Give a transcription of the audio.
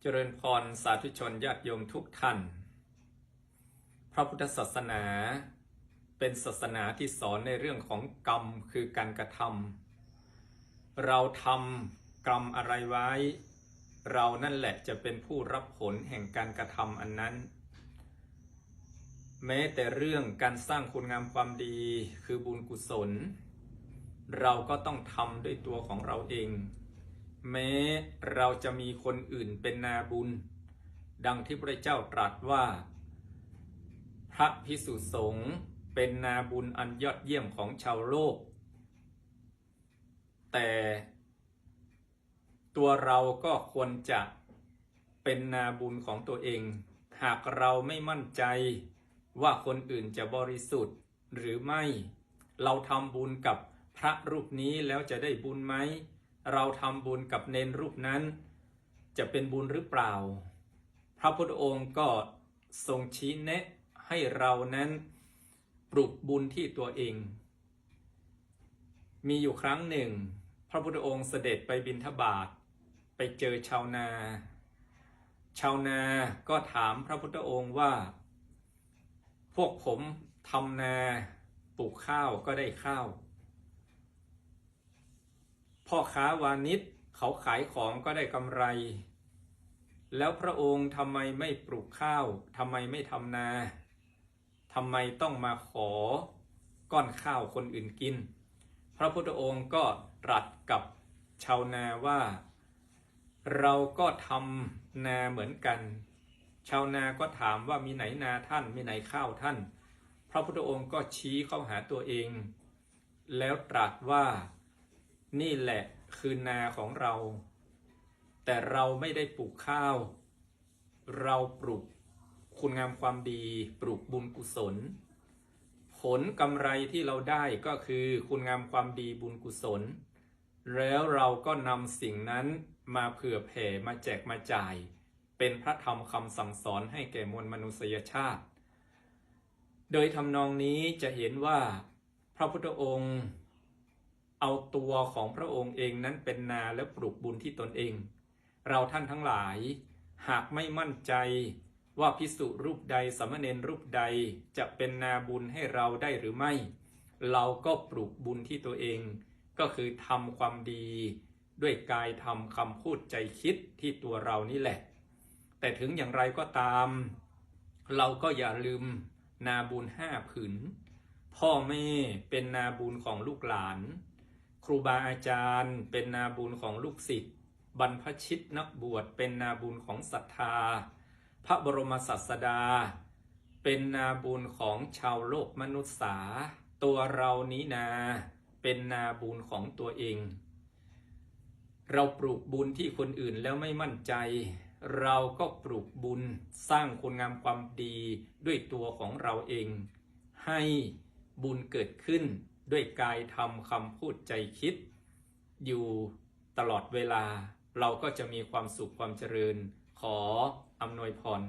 เจริญพรสาธุชนญาติโยมทุกท่านพระพุทธศาสนาเป็นศาสนาที่สอนในเรื่องของกรรมคือการกระทำเราทำกรรมอะไรไว้เรานั่นแหละจะเป็นผู้รับผลแห่งการกระทำอันนั้นแม้แต่เรื่องการสร้างคุณงามความดีคือบุญกุศลเราก็ต้องทำด้วยตัวของเราเองแม้เราจะมีคนอื่นเป็นนาบุญดังที่พระเจ้าตรัสว่าพระภิกษุสงฆ์เป็นนาบุญอันยอดเยี่ยมของชาวโลกแต่ตัวเราก็ควรจะเป็นนาบุญของตัวเองหากเราไม่มั่นใจว่าคนอื่นจะบริสุทธิ์หรือไม่เราทำบุญกับพระรูปนี้แล้วจะได้บุญไหมเราทำบุญกับเณรรูปนั้นจะเป็นบุญหรือเปล่าพระพุทธองค์ก็ทรงชี้แนะให้เรานั้นปลุกบุญที่ตัวเองมีอยู่ครั้งหนึ่งพระพุทธองค์เสด็จไปบิณฑบาตไปเจอชาวนาก็ถามพระพุทธองค์ว่าพวกผมทำนาปลูกข้าวก็ได้ข้าวพ่อค้าวานิชเขาขายของก็ได้กำไรแล้วพระองค์ทำไมไม่ปลูกข้าวทำไมไม่ทำนาทำไมต้องมาขอก้อนข้าวคนอื่นกินพระพุทธองค์ก็ตรัสกับชาวนาว่าเราก็ทำนาเหมือนกันชาวนาก็ถามว่ามีไหนนาท่านมีไหนข้าวท่านพระพุทธองค์ก็ชี้เข้าหาตัวเองแล้วตรัสว่านี่แหละคือนาของเราแต่เราไม่ได้ปลูกข้าวเราปลูกคุณงามความดีปลูกบุญกุศลผลกำไรที่เราได้ก็คือคุณงามความดีบุญกุศลแล้วเราก็นำสิ่งนั้นมาเผื่อแผ่มาแจกมาจ่ายเป็นพระธรรมคำสั่งสอนให้แก่มวลมนุษยชาติโดยทำนองนี้จะเห็นว่าพระพุทธองค์เอาตัวของพระองค์เองนั้นเป็นนาและปลูกบุญที่ตนเองเราท่านทั้งหลายหากไม่มั่นใจว่าภิกษุรูปใดสามเณรรูปใดจะเป็นนาบุญให้เราได้หรือไม่เราก็ปลูกบุญที่ตัวเองก็คือทำความดีด้วยกายทำคำพูดใจคิดที่ตัวเรานี่แหละแต่ถึงอย่างไรก็ตามเราก็อย่าลืมนาบุญ5 ผืนพ่อแม่เป็นนาบุญของลูกหลานครูบาอาจารย์เป็นนาบุญของลูกศิษย์บรรพชิตนักบวชเป็นนาบุญของศรัทธาพระบรมศาสดาเป็นนาบุญของชาวโลกมนุษย์สาตัวเรานี้นาเป็นนาบุญของตัวเองเราปลูกบุญที่คนอื่นแล้วไม่มั่นใจเราก็ปลูกบุญสร้างคุณงามความดีด้วยตัวของเราเองให้บุญเกิดขึ้นด้วยกายทำคำพูดใจคิดอยู่ตลอดเวลาเราก็จะมีความสุขความเจริญขออำนวยพร